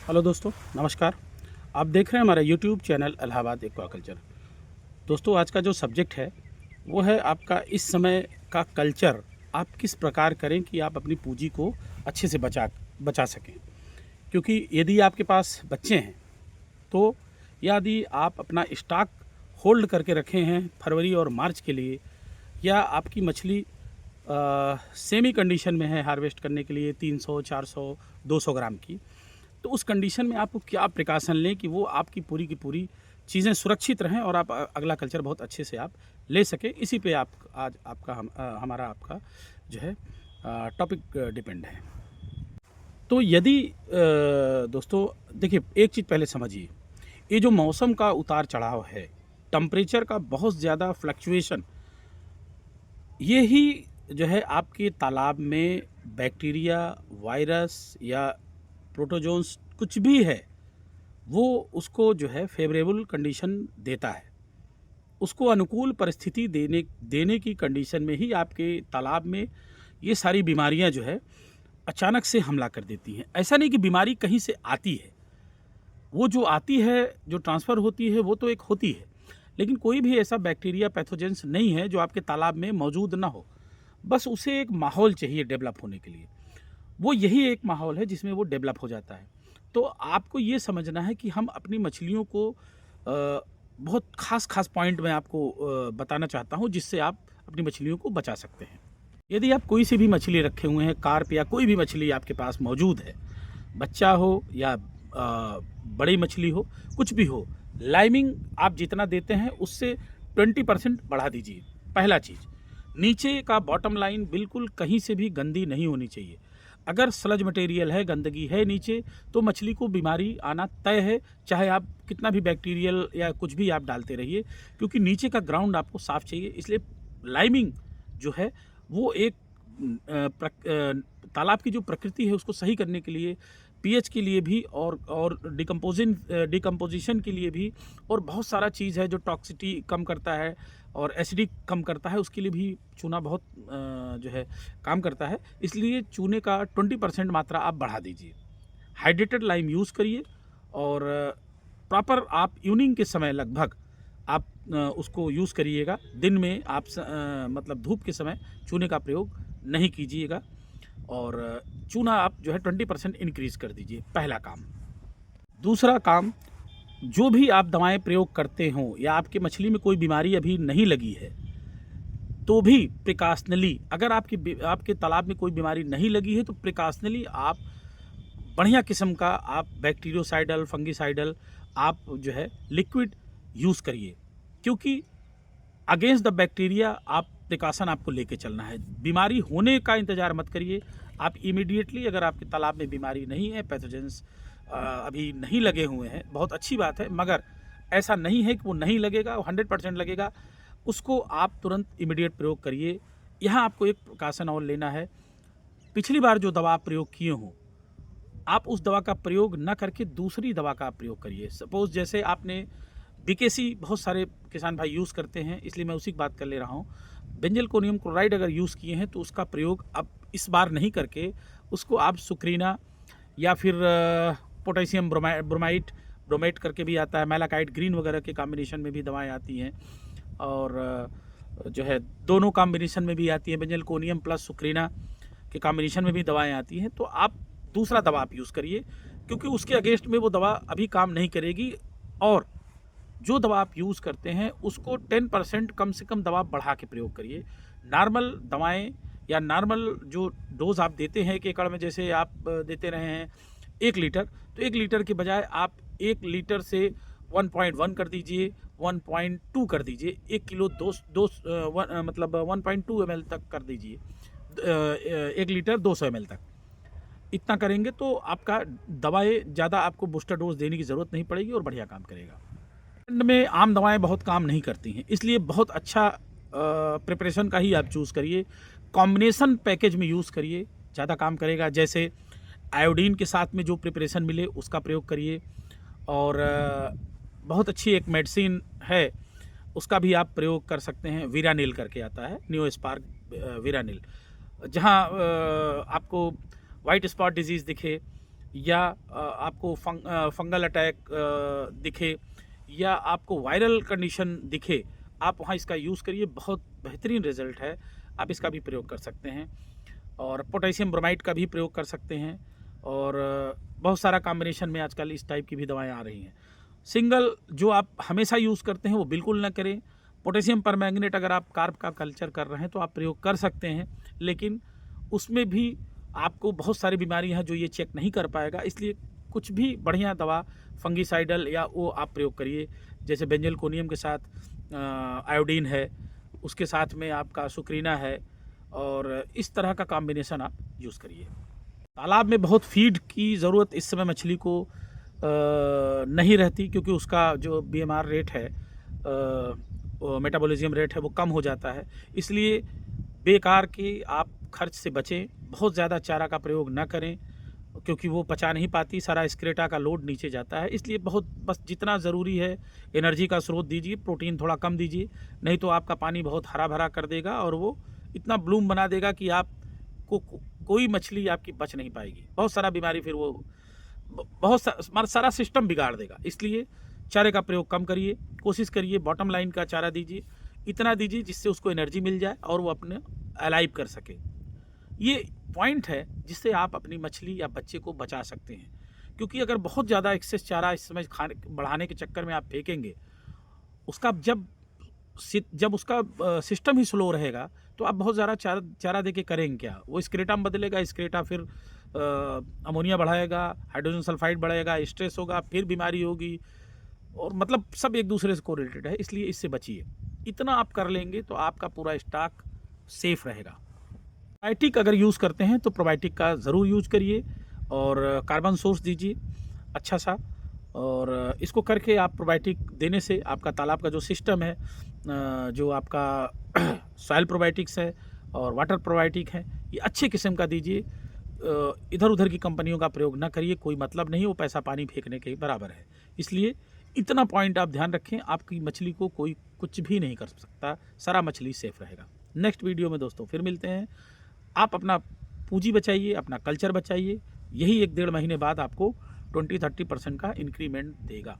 Hello दोस्तों, नमस्कार। आप देख रहे हैं हमारा यूट्यूब चैनल इलाहाबाद एक्वाकल्चर। दोस्तों, आज का जो सब्जेक्ट है वो है आपका इस समय का कल्चर। आप किस प्रकार करें कि आप अपनी पूंजी को अच्छे से बचा सकें। क्योंकि यदि आपके पास बच्चे हैं तो यदि आप अपना स्टॉक होल्ड करके रखे हैं फरवरी और मार्च के लिए, या आपकी मछली सेमी कंडीशन में है हार्वेस्ट करने के लिए 300, 400, 200 ग्राम की, तो उस कंडीशन में आपको क्या प्रिकॉशन लें कि वो आपकी पूरी की पूरी चीज़ें सुरक्षित रहें और आप अगला कल्चर बहुत अच्छे से आप ले सकें। इसी पे आप आज आपका हमारा आपका जो है टॉपिक डिपेंड है। तो यदि दोस्तों देखिए, एक चीज़ पहले समझिए, ये जो मौसम का उतार चढ़ाव है, टेम्परेचर का बहुत ज़्यादा फ्लक्चुएशन, ये ही जो है आपके तालाब में बैक्टीरिया, वायरस या प्रोटोजोन्स कुछ भी है, वो उसको जो है फेवरेबल कंडीशन देता है। उसको अनुकूल परिस्थिति देने देने की कंडीशन में ही आपके तालाब में ये सारी बीमारियां जो है अचानक से हमला कर देती हैं। ऐसा नहीं कि बीमारी कहीं से आती है, वो जो आती है, जो ट्रांसफ़र होती है, वो तो एक होती है, लेकिन कोई भी ऐसा बैक्टीरिया पैथोजेंस नहीं है जो आपके तालाब में मौजूद ना हो। बस उसे एक माहौल चाहिए डेवलप होने के लिए। वो यही एक माहौल है जिसमें वो डेवलप हो जाता है। तो आपको ये समझना है कि हम अपनी मछलियों को बहुत ख़ास पॉइंट मैं आपको बताना चाहता हूँ जिससे आप अपनी मछलियों को बचा सकते हैं। यदि आप कोई सी भी मछली रखे हुए हैं, कार्प या कोई भी मछली आपके पास मौजूद है, बच्चा हो या बड़ी मछली हो, कुछ भी हो, लाइमिंग आप जितना देते हैं उससे 20% बढ़ा दीजिए। पहला चीज़, नीचे का बॉटम लाइन बिल्कुल कहीं से भी गंदी नहीं होनी चाहिए। अगर स्लज मटेरियल है, गंदगी है नीचे, तो मछली को बीमारी आना तय है, चाहे आप कितना भी बैक्टीरियल या कुछ भी आप डालते रहिए, क्योंकि नीचे का ग्राउंड आपको साफ़ चाहिए। इसलिए लाइमिंग जो है वो एक तालाब की जो प्रकृति है उसको सही करने के लिए, पीएच के लिए भी और डिकम्पोजिशन के लिए भी, और बहुत सारा चीज़ है जो टॉक्सिटी कम करता है और एसिडिक कम करता है, उसके लिए भी चूना बहुत जो है काम करता है। इसलिए चूने का 20% मात्रा आप बढ़ा दीजिए। हाइड्रेटेड लाइम यूज़ करिए और प्रॉपर आप इवनिंग के समय लगभग आप उसको यूज़ करिएगा। दिन में आप मतलब धूप के समय चूने का प्रयोग नहीं कीजिएगा, और चूना आप जो है 20% इंक्रीज़ कर दीजिए। पहला काम। दूसरा काम, जो भी आप दवाएं प्रयोग करते हों या आपकी मछली में कोई बीमारी अभी नहीं लगी है, तो भी प्रिकॉशनली, अगर आपके तालाब में कोई बीमारी नहीं लगी है तो प्रिकॉशनली आप बढ़िया किस्म का आप बैक्टीरियोसाइडल, फंगिसाइडल आप जो है लिक्विड यूज़ करिए। क्योंकि अगेंस्ट द बैक्टीरिया आप प्रिकॉशन आपको लेके चलना है। बीमारी होने का इंतज़ार मत करिए। आप इमीडिएटली, अगर आपके तालाब में बीमारी नहीं है, पैथोजेंस अभी नहीं लगे हुए हैं, बहुत अच्छी बात है, मगर ऐसा नहीं है कि वो नहीं लगेगा, वो 100% लगेगा, उसको आप तुरंत इमीडिएट प्रयोग करिए। यहाँ आपको एक प्रिकॉशन और लेना है। पिछली बार जो दवा आप प्रयोग किए हों, आप उस दवा का प्रयोग न करके दूसरी दवा का प्रयोग करिए। सपोज़ जैसे आपने बीकेसी बहुत सारे किसान भाई यूज़ करते हैं, इसलिए मैं उसी की बात कर ले रहा हूँ। बेंजलकोनियम क्लोराइड अगर यूज़ किए हैं तो उसका प्रयोग अब इस बार नहीं करके उसको आप सुक्रीना या फिर पोटेशियम ब्रोमाइट करके भी आता है, मैलाकाइट ग्रीन वगैरह के कॉम्बिनेशन में भी दवाएं आती हैं, और जो है दोनों कॉम्बिनेशन में भी आती है, बेंजलकोनियम प्लस सुक्रीना के कॉम्बिनेशन में भी दवाएं आती हैं। तो आप दूसरा दवा आप यूज़ करिए, क्योंकि उसके अगेंस्ट में वो दवा अभी काम नहीं करेगी, और जो दवा आप यूज़ करते हैं उसको 10% कम से कम दवा बढ़ा के प्रयोग करिए। नॉर्मल दवाएं या नॉर्मल जो डोज़ आप देते हैं 1 एकड़ में, जैसे आप देते रहे हैं 1 लीटर, तो 1 लीटर के बजाय आप 1 लीटर से 1.1 कर दीजिए, 1.2 कर दीजिए, 1 किलो मतलब 1.2 ml तक कर दीजिए, 1 लीटर 200 ml तक। इतना करेंगे तो आपका दवाएं ज़्यादा आपको बूस्टर डोज देने की ज़रूरत नहीं पड़ेगी और बढ़िया काम करेगा। एंड में आम दवाएं बहुत काम नहीं करती हैं, इसलिए बहुत अच्छा प्रिपरेशन का ही आप चूज़ करिए। कॉम्बिनेशन पैकेज में यूज़ करिए, ज़्यादा काम करेगा। जैसे आयोडीन के साथ में जो प्रिपरेशन मिले उसका प्रयोग करिए, और बहुत अच्छी एक मेडिसिन है उसका भी आप प्रयोग कर सकते हैं। वीरानिल करके आता है, नियोस्पार्क वीरानिल। जहाँ आपको वाइट स्पॉट डिजीज़ दिखे या आपको फंगल अटैक दिखे या आपको वायरल कंडीशन दिखे, आप वहाँ इसका यूज़ करिए, बहुत बेहतरीन रिज़ल्ट है। आप इसका भी प्रयोग कर सकते हैं और पोटेशियम ब्रोमाइड का भी प्रयोग कर सकते हैं और बहुत सारा कॉम्बिनेशन में आजकल इस टाइप की भी दवाएं आ रही हैं। सिंगल जो आप हमेशा यूज़ करते हैं वो बिल्कुल ना करें। पोटेशियम परमैंगनेट अगर आप कार्ब का कल्चर कर रहे हैं तो आप प्रयोग कर सकते हैं, लेकिन उसमें भी आपको बहुत सारी बीमारियां हैं जो ये चेक नहीं कर पाएगा, इसलिए कुछ भी बढ़िया दवा फंगीसाइडल या वो आप प्रयोग करिए। जैसे बेंजलकोनियम के साथ आयोडीन है, उसके साथ में आपका सुक्रीना है और इस तरह का कॉम्बिनेशन आप यूज़ करिए। तालाब में बहुत फीड की ज़रूरत इस समय मछली को नहीं रहती, क्योंकि उसका जो BMR रेट है, मेटाबॉलिज्म रेट है, वो कम हो जाता है। इसलिए बेकार के आप खर्च से बचें, बहुत ज़्यादा चारा का प्रयोग ना करें, क्योंकि वो पचा नहीं पाती, सारा एक्सक्रेटा का लोड नीचे जाता है। इसलिए बस जितना ज़रूरी है एनर्जी का स्रोत दीजिए, प्रोटीन थोड़ा कम दीजिए, नहीं तो आपका पानी बहुत हरा भरा कर देगा और वो इतना ब्लूम बना देगा कि आपको कोई मछली आपकी बच नहीं पाएगी। बहुत सारा बीमारी फिर वो सारा सिस्टम बिगाड़ देगा। इसलिए चारे का प्रयोग कम करिए, कोशिश करिए बॉटम लाइन का चारा दीजिए, इतना दीजिए जिससे उसको एनर्जी मिल जाए और वो अपने अलाइव कर सके। ये पॉइंट है जिससे आप अपनी मछली या बच्चे को बचा सकते हैं, क्योंकि अगर बहुत ज़्यादा एक्सेस चारा इस समय खाने बढ़ाने के चक्कर में आप फेंकेंगे, उसका जब उसका सिस्टम ही स्लो रहेगा तो आप बहुत ज़्यादा चारा दे के करेंगे क्या? वो एक्सक्रेटा में बदलेगा, एक्सक्रेटा फिर अमोनिया बढ़ाएगा, हाइड्रोजन सल्फाइड बढ़ाएगा, स्ट्रेस होगा, फिर बीमारी होगी और मतलब सब एक दूसरे से कोरिलेटेड है। इसलिए इससे बचिए। इतना आप कर लेंगे तो आपका पूरा स्टॉक सेफ रहेगा। प्रोबायोटिक अगर यूज़ करते हैं तो प्रोबायोटिक का ज़रूर यूज़ करिए और कार्बन सोर्स दीजिए अच्छा सा, और इसको करके आप प्रोबायोटिक देने से आपका तालाब का जो सिस्टम है, जो आपका सॉइल प्रोबायोटिक्स है और वाटर प्रोबायोटिक है, ये अच्छे किस्म का दीजिए। इधर उधर की कंपनियों का प्रयोग ना करिए, कोई मतलब नहीं, वो पैसा पानी फेंकने के बराबर है। इसलिए इतना पॉइंट आप ध्यान रखें, आपकी मछली को कोई कुछ भी नहीं कर सकता, सारा मछली सेफ रहेगा। नेक्स्ट वीडियो में दोस्तों फिर मिलते हैं। आप अपना पूंजी बचाइए, अपना कल्चर बचाइए, यही 1-1.5 महीने बाद आपको 20-30% का इंक्रीमेंट देगा।